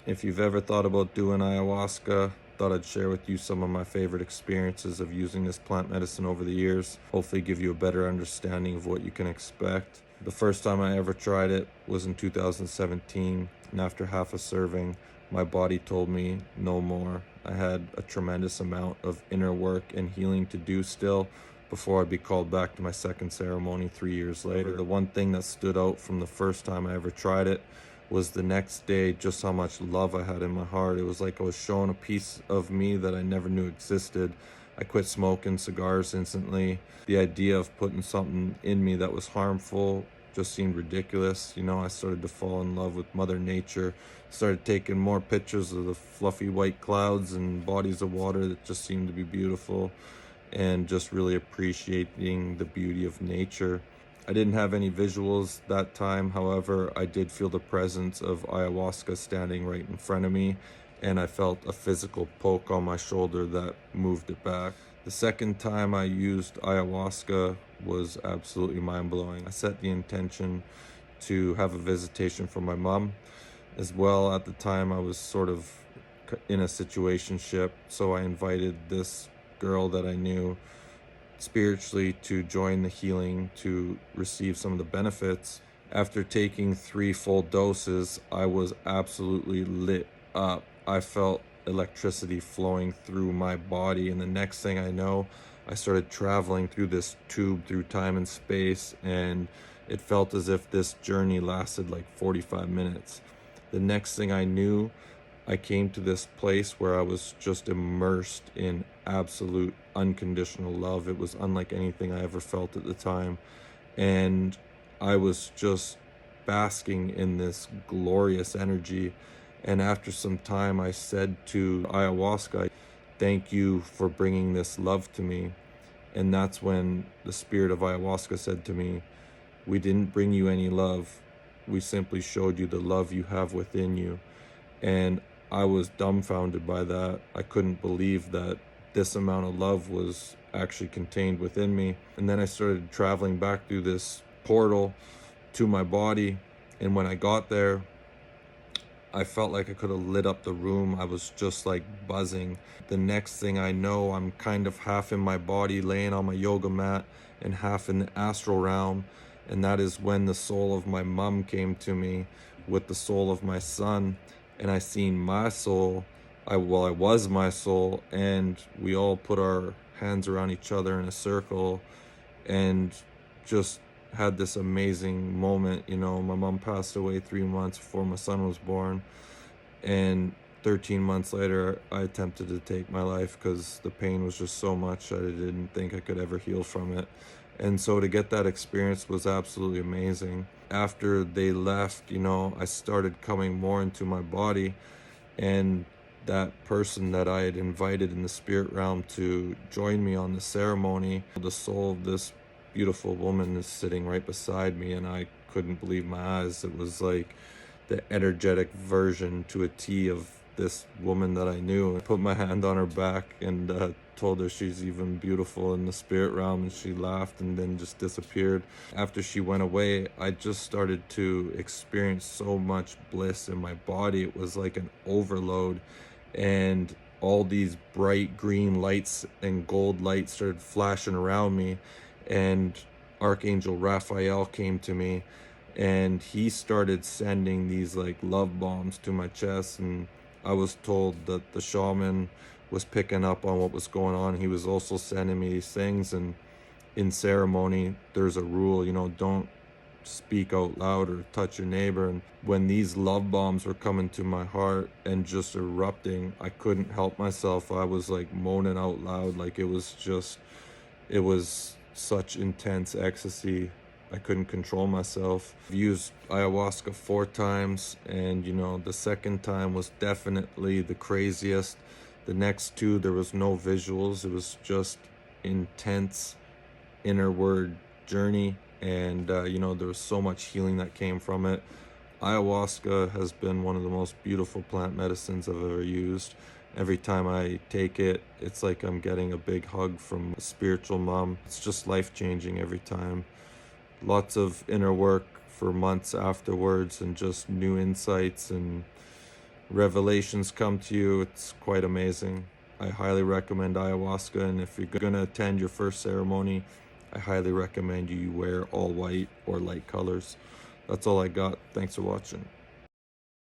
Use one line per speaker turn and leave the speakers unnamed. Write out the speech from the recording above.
If you've ever thought about doing ayahuasca, thought I'd share with you some of my favorite experiences of using this plant medicine over the years. Hopefully give you a better understanding of what you can expect. The first time I ever tried it was in 2017, and after half a serving, my body told me no more. I had a tremendous amount of inner work and healing to do still before I'd be called back to my second ceremony 3 years later. The one thing that stood out from the first time I ever tried it was the next day, just how much love I had in my heart. It was like I was shown a piece of me that I never knew existed. I quit smoking cigars instantly. The idea of putting something in me that was harmful just seemed ridiculous. I started to fall in love with Mother Nature, started taking more pictures of the fluffy white clouds and bodies of water that just seemed to be beautiful, and just really appreciating the beauty of nature. I didn't have any visuals that time, however, I did feel the presence of ayahuasca standing right in front of me, and I felt a physical poke on my shoulder that moved it back. The second time I used ayahuasca was absolutely mind-blowing. I set the intention to have a visitation from my mom as well. At the time, I was sort of in a situationship, so I invited this girl that I knew spiritually to join the healing to receive some of the benefits. After taking 3 full doses, I was absolutely lit up. I felt electricity flowing through my body, and the next thing I know, I started traveling through this tube through time and space, and it felt as if this journey lasted like 45 minutes. The next thing I knew, I came to this place where I was just immersed in absolute unconditional love. It was unlike anything I ever felt at the time. And I was just basking in this glorious energy. And after some time, I said to ayahuasca, "Thank you for bringing this love to me." And that's when the spirit of ayahuasca said to me, "We didn't bring you any love. We simply showed you the love you have within you." And I was dumbfounded by that. I couldn't believe that this amount of love was actually contained within me. And then I started traveling back through this portal to my body. And when I got there, I felt like I could have lit up the room. I was just like buzzing. The next thing I know, I'm kind of half in my body laying on my yoga mat and half in the astral realm. And that is when the soul of my mom came to me with the soul of my son. And I seen my soul, I was my soul, and we all put our hands around each other in a circle and just had this amazing moment. My mom passed away 3 months before my son was born, and 13 months later, I attempted to take my life because the pain was just so much I didn't think I could ever heal from it. And so to get that experience was absolutely amazing. After they left, I started coming more into my body, and that person that I had invited in the spirit realm to join me on the ceremony, the soul of this beautiful woman is sitting right beside me, and I couldn't believe my eyes. It was like the energetic version to a T of this woman that I knew. I put my hand on her back and told her she's even beautiful in the spirit realm, and she laughed and then just disappeared. After she went away, I just started to experience so much bliss in my body. It was like an overload, and all these bright green lights and gold lights started flashing around me, and Archangel Raphael came to me, and he started sending these like love bombs to my chest. And I was told that the shaman was picking up on what was going on. He was also sending me these things. And in ceremony, there's a rule, don't speak out loud or touch your neighbor. And when these love bombs were coming to my heart and just erupting, I couldn't help myself. I was like moaning out loud. Like it was such intense ecstasy. I couldn't control myself. I've used ayahuasca 4 times, and the second time was definitely the craziest. The next 2, there was no visuals. It was just intense inward journey, and there was so much healing that came from it. Ayahuasca has been one of the most beautiful plant medicines I've ever used. Every time I take it, it's like I'm getting a big hug from a spiritual mom. It's just life-changing every time. Lots of inner work for months afterwards, and just new insights, and revelations come to you. It's quite amazing. I highly recommend ayahuasca, and if you're gonna attend your first ceremony, I highly recommend you wear all white or light colors. That's all I got. Thanks for watching.